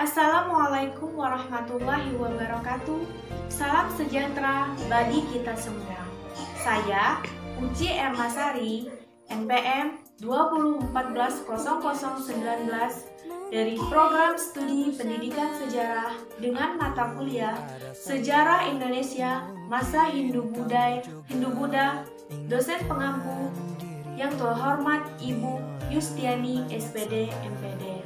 Assalamualaikum warahmatullahi wabarakatuh. Salam sejahtera bagi kita semua. Saya Uci Ermasari, NPM 2014-0019 dari Program Studi Pendidikan Sejarah dengan mata kuliah Sejarah Indonesia Masa Hindu-Buddha, dosen pengampu yang terhormat Ibu Yustiani SPD MPD.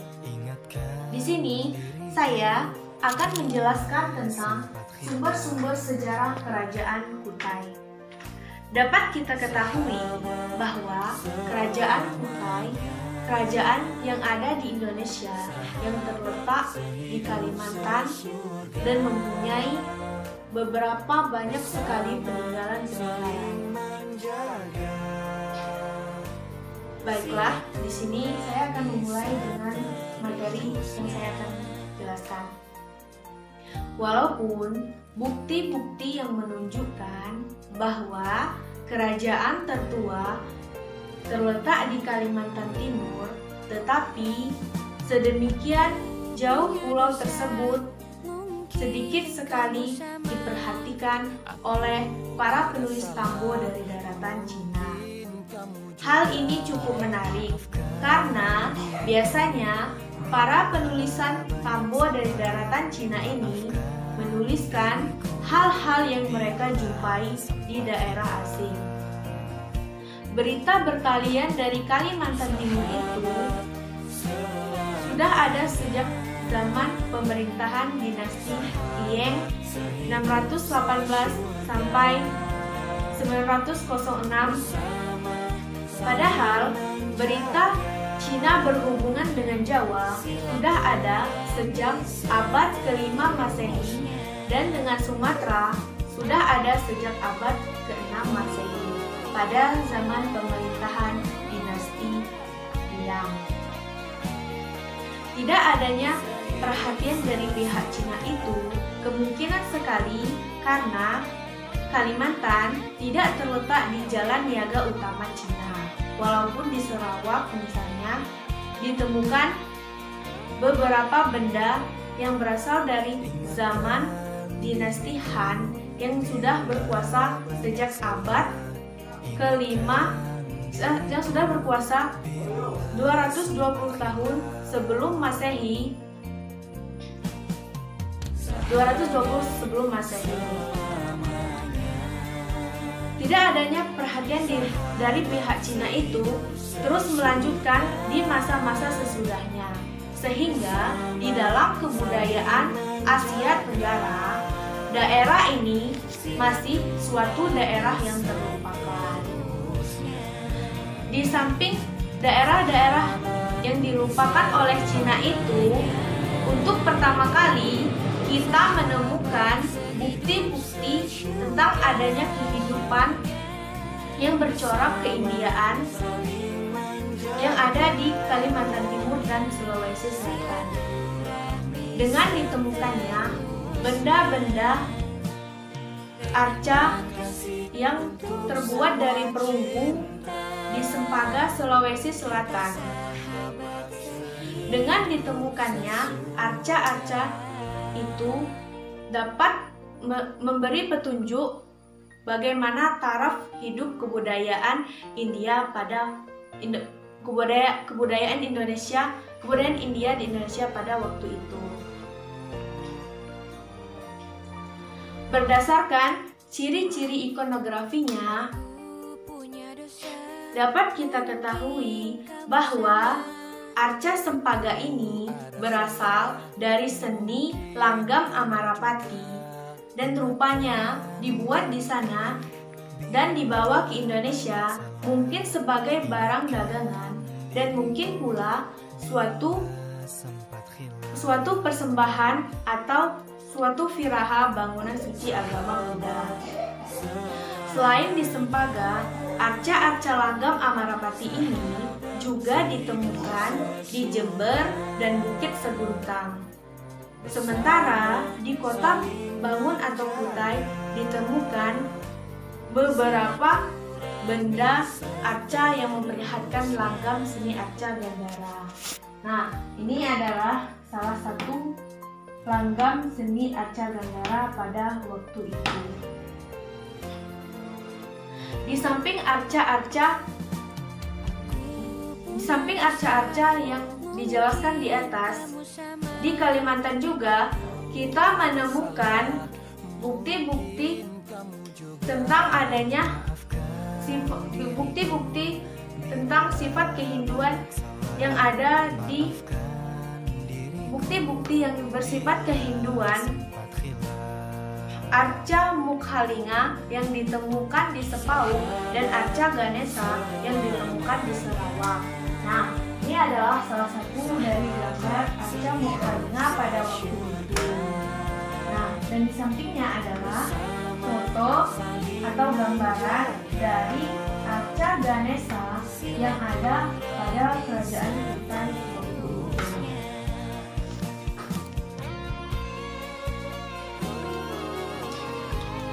Di sini saya akan menjelaskan tentang sumber-sumber sejarah Kerajaan Kutai. Dapat kita ketahui bahwa Kerajaan Kutai, kerajaan yang ada di Indonesia yang terletak di Kalimantan dan mempunyai beberapa banyak sekali peninggalan-peninggalan. Baiklah, di sini saya akan memulai dengan materi yang saya akan jelaskan. Walaupun bukti-bukti yang menunjukkan bahwa kerajaan tertua terletak di Kalimantan Timur, tetapi sedemikian jauh pulau tersebut sedikit sekali diperhatikan oleh para penulis Kambo dari daratan Cina. Hal ini cukup menarik karena biasanya para penulisan Kambo dari daratan Cina ini menuliskan hal-hal yang mereka jumpai di daerah asing. Berita berkalian dari Kalimantan Timur itu sudah ada sejak zaman pemerintahan dinasti Lieng 618 sampai 906. Padahal berita Cina berhubungan dengan Jawa sudah ada sejak abad ke-5 Masehi dan dengan Sumatera sudah ada sejak abad ke-6 Masehi pada zaman pemerintahan dinasti Liang. Tidak adanya perhatian dari pihak Cina itu kemungkinan sekali karena Kalimantan tidak terletak di jalan niaga utama Cina. Walaupun di Sarawak misalnya ditemukan beberapa benda yang berasal dari zaman dinasti Han yang sudah berkuasa sejak abad ke-5 yang sudah berkuasa 220 tahun sebelum Masehi. 220 sebelum Masehi. Tidak adanya perhatian dari pihak Cina itu terus melanjutkan di masa-masa sesudahnya, sehingga di dalam kebudayaan Asia Tenggara, daerah ini masih suatu daerah yang terlupakan. Di samping daerah-daerah yang dilupakan oleh Cina itu, untuk pertama kali kita menemukan bukti-bukti tentang adanya kehidupan yang bercorak keindiaan yang ada di Kalimantan Timur dan Sulawesi Selatan. Dengan ditemukannya benda-benda arca yang terbuat dari perunggu di Sempaga, Sulawesi Selatan. Dengan ditemukannya arca-arca itu dapat memberi petunjuk bagaimana taraf hidup kebudayaan India pada kebudayaan India di Indonesia pada waktu itu. Berdasarkan ciri-ciri ikonografinya, dapat kita ketahui bahwa arca Sempaga ini berasal dari seni langgam Amarapati dan rupanya dibuat di sana dan dibawa ke Indonesia mungkin sebagai barang dagangan dan mungkin pula suatu persembahan atau suatu viraha bangunan suci agama Buddha. Selain di Sempaga, arca-arca langgam Amarapati ini juga ditemukan di Jember dan Bukit Seguntang. Sementara di kota Bangun atau Kutai ditemukan beberapa benda arca yang memperlihatkan langgam seni arca Gandhara. Nah, ini adalah salah satu langgam seni Arca Gandara pada waktu itu. Di samping arca-arca yang dijelaskan di atas, di Kalimantan juga kita menemukan bukti-bukti tentang bukti-bukti tentang sifat kehinduan yang ada di bukti-bukti yang bersifat kehinduan. Arca Mukhalinga yang ditemukan di Sepauk dan Arca Ganesha yang ditemukan di Sarawak. Nah, ini adalah salah satu dari gambar Arca Mukhalinga pada waktu itu. Nah, dan di sampingnya adalah foto atau gambaran dari Arca Ganesha yang ada pada kerajaan Kutai.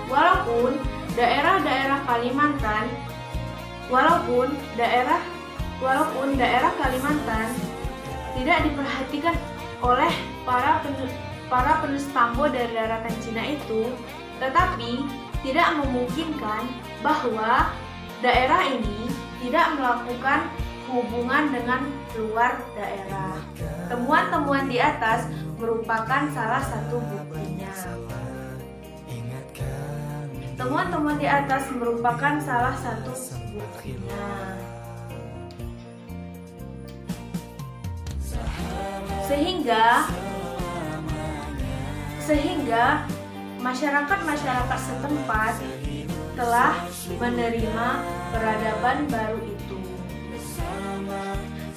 Walaupun daerah Kalimantan tidak diperhatikan oleh para penulis Tambo dari daratan Cina itu, tetapi tidak memungkinkan bahwa daerah ini tidak melakukan hubungan dengan luar daerah. Temuan-temuan di atas merupakan salah satu buktinya. Temuan-temuan di atas merupakan salah satu buktinya. Sehingga masyarakat setempat telah menerima peradaban baru itu.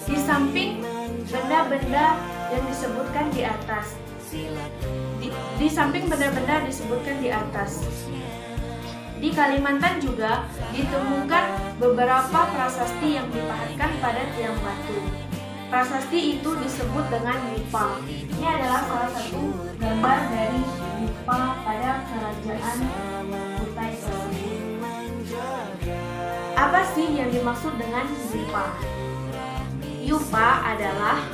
Di samping benda-benda yang disebutkan di atas, di Kalimantan juga ditemukan beberapa prasasti yang dipahatkan pada tiang batu. Prasasti itu disebut dengan yupa. Ini adalah salah satu gambar dari yupa pada kerajaan Kutai tersebut. Apa sih yang dimaksud dengan yupa? Yupa adalah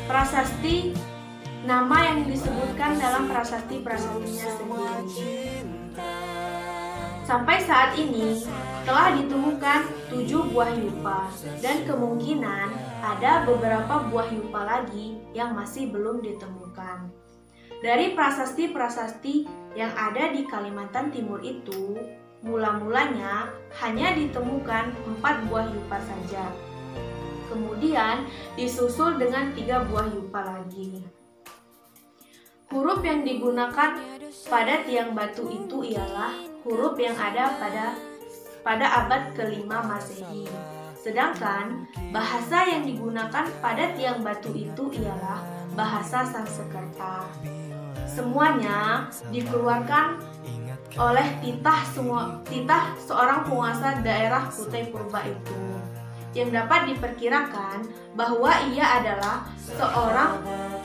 prasasti, nama yang disebutkan dalam prasasti-prasastinya sendiri. Sampai saat ini telah ditemukan 7 buah yupa dan kemungkinan ada beberapa buah yupa lagi yang masih belum ditemukan. Dari prasasti-prasasti yang ada di Kalimantan Timur itu, mula-mulanya hanya ditemukan 4 buah yupa saja. Kemudian disusul dengan 3 buah yupa lagi. Huruf yang digunakan pada tiang batu itu ialah huruf yang ada pada abad ke-5 Masehi. Sedangkan bahasa yang digunakan pada tiang batu itu ialah bahasa Sanskerta. Semuanya dikeluarkan oleh titah seorang penguasa daerah Kutai Purba itu, yang dapat diperkirakan bahwa ia adalah seorang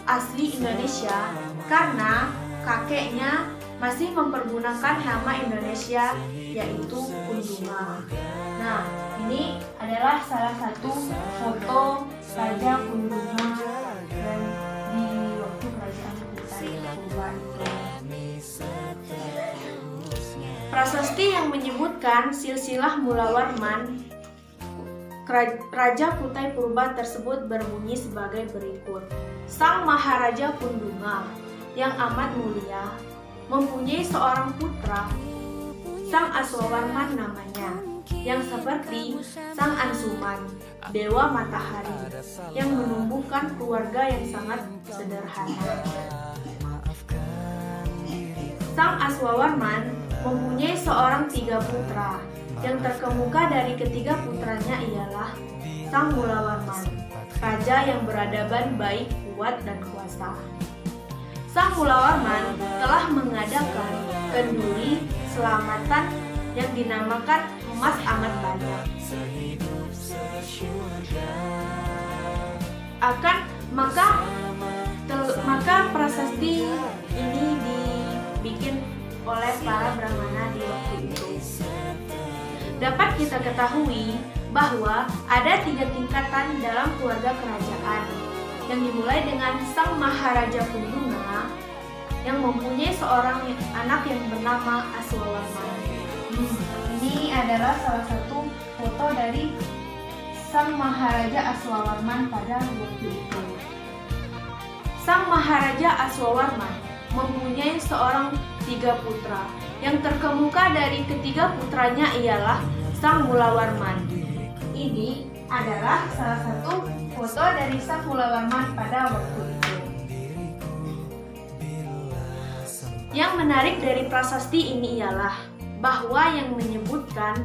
asli Indonesia karena kakeknya masih mempergunakan nama Indonesia, yaitu Kundunga. Nah, ini adalah salah satu foto Raja Kundunga dan di waktu kerajaan Kutai Purba itu. Prasasti yang menyebutkan silsilah Mula Warman Raja Kutai Purba tersebut berbunyi sebagai berikut. Sang Maharaja Kundunga yang amat mulia mempunyai seorang putra, Sang Aswawarman namanya, yang seperti Sang Ansuman, Dewa Matahari, yang menumbuhkan keluarga yang sangat sederhana. Sang Aswawarman mempunyai seorang 3 putra, yang terkemuka dari ketiga putranya ialah Sang Mulawarman, raja yang beradaban baik, kuat, dan kuasa. Sang Mulawarman telah mengadakan kenduri selamatan yang dinamakan emas amat banyak. Maka prasasti ini dibikin oleh para Brahmana di waktu itu. Dapat kita ketahui bahwa ada 3 tingkatan dalam keluarga kerajaan, yang dimulai dengan Sang Maharaja Kundunga yang mempunyai seorang anak yang bernama Aswawarman. Ini adalah salah satu foto dari Sang Maharaja Aswawarman pada waktu itu. Sang Maharaja Aswawarman mempunyai seorang 3 putra. Yang terkemuka dari ketiga putranya ialah Sang Mulawarman. Ini adalah salah satu foto dari Sang Mulawarman pada waktu itu. Yang menarik dari prasasti ini ialah bahwa yang menyebutkan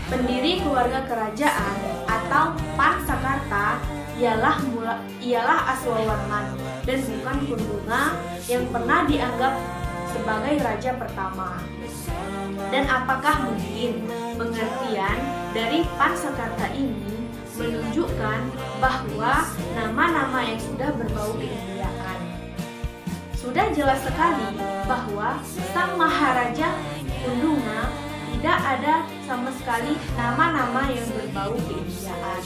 pendiri keluarga kerajaan atau Pansakarta ialah Aswawarman dan bukan Kundunga yang pernah dianggap sebagai raja pertama. Dan apakah mungkin pengertian dari Pansakarta ini menunjukkan bahwa nama-nama yang sudah berbau keindiyaan? Sudah jelas sekali bahwa Sang Maharaja Kundunga tidak ada sama sekali nama-nama yang berbau keindiyaan.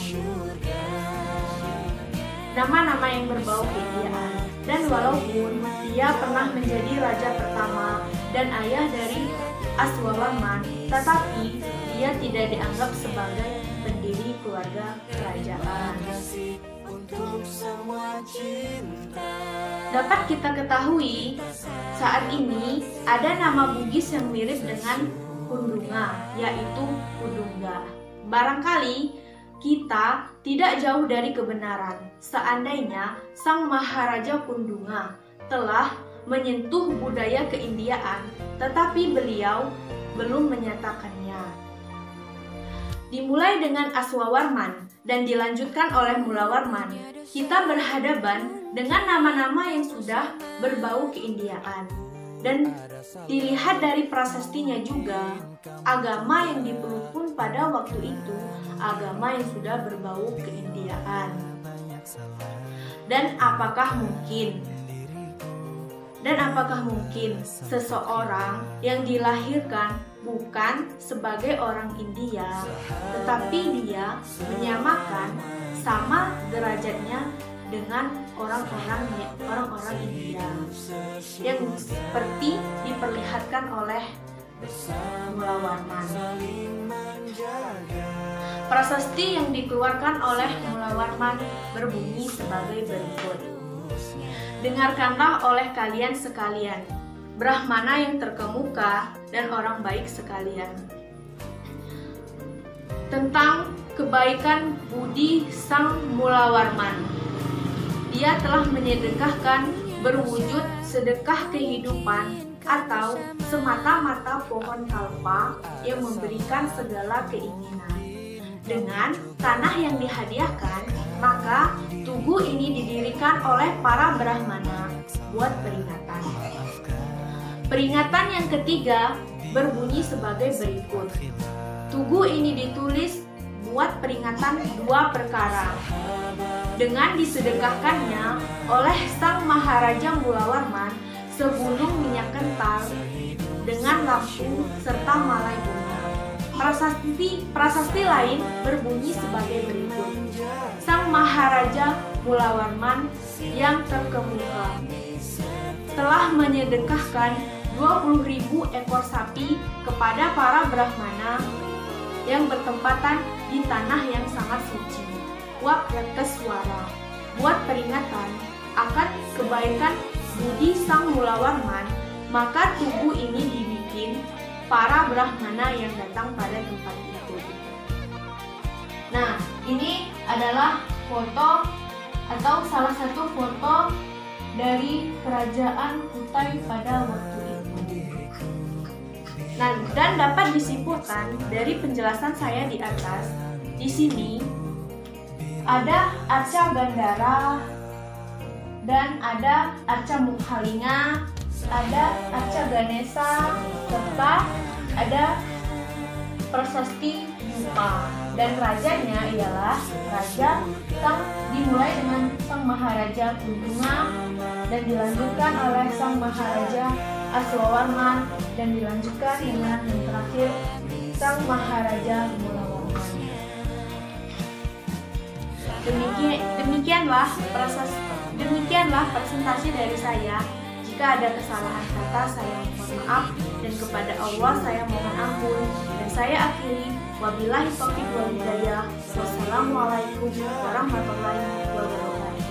Nama-nama yang berbau keindiyaan. Dan walaupun dia pernah menjadi raja pertama dan ayah dari Aswawarman, tetapi dia tidak dianggap sebagai pendiri keluarga kerajaan. Dapat kita ketahui, saat ini ada nama Bugis yang mirip dengan Kundunga, yaitu Kundungga. Barangkali kita tidak jauh dari kebenaran seandainya Sang Maharaja Kundunga telah menyentuh budaya keindiyaan, tetapi beliau belum menyatakannya. Dimulai dengan Aswawarman dan dilanjutkan oleh Mulawarman, kita berhadapan dengan nama-nama yang sudah berbau keindiyaan. Dan dilihat dari prasastinya juga, agama yang dipeluk pun pada waktu itu agama yang sudah berbau keindiyaan. Dan apakah mungkin seseorang yang dilahirkan bukan sebagai orang India, tetapi dia menyamakan sama derajatnya dengan orang-orang India yang seperti diperlihatkan oleh Mulawarman. Prasasti yang dikeluarkan oleh Mulawarman berbunyi sebagai berikut. Dengarkanlah oleh kalian sekalian, Brahmana yang terkemuka dan orang baik sekalian, tentang kebaikan budi Sang Mulawarman. Dia telah menyedekahkan berwujud sedekah kehidupan atau semata-mata pohon kalpa yang memberikan segala keinginan. Dengan tanah yang dihadiahkan, maka tugu ini didirikan oleh para Brahmana buat peringatan. Peringatan yang ketiga berbunyi sebagai berikut. Tugu ini ditulis buat peringatan 2 perkara. Dengan disedekahkannya oleh Sang Maharaja Mulawarman sebulung minyak kental dengan lampu serta malai bunga. Prasasti lain berbunyi sebagai berikut. Sang Maharaja Mulawarman yang terkemuka telah menyedekahkan 20.000 ekor sapi kepada para Brahmana yang bertempatan di tanah yang sangat suci, Wak Reteswara, buat peringatan akan kebaikan budi Sang Mulawarman. Maka tugu ini dibikin para Brahmana yang datang pada tempat itu. Nah, ini adalah foto atau salah satu foto dari kerajaan Kutai pada waktu itu. Nah, dan dapat disimpulkan dari penjelasan saya di atas, di sini ada Arca Gandara dan ada Arca Mukhalinga, ada Arca Ganesha, serta ada prasasti Yupa. Dan rajanya ialah raja dimulai dengan Sang Maharaja Kundunga dan dilanjutkan oleh Sang Maharaja Aswawarman dan dilanjutkan dengan yang terakhir Sang Maharaja Mulawarman. Demikian Demikianlah presentasi dari saya. Jika ada kesalahan kata, saya mohon maaf, dan kepada Allah saya mohon ampun. Dan saya akhiri, wabillahi taufiq wal hidayah. Wassalamualaikum warahmatullahi wabarakatuh.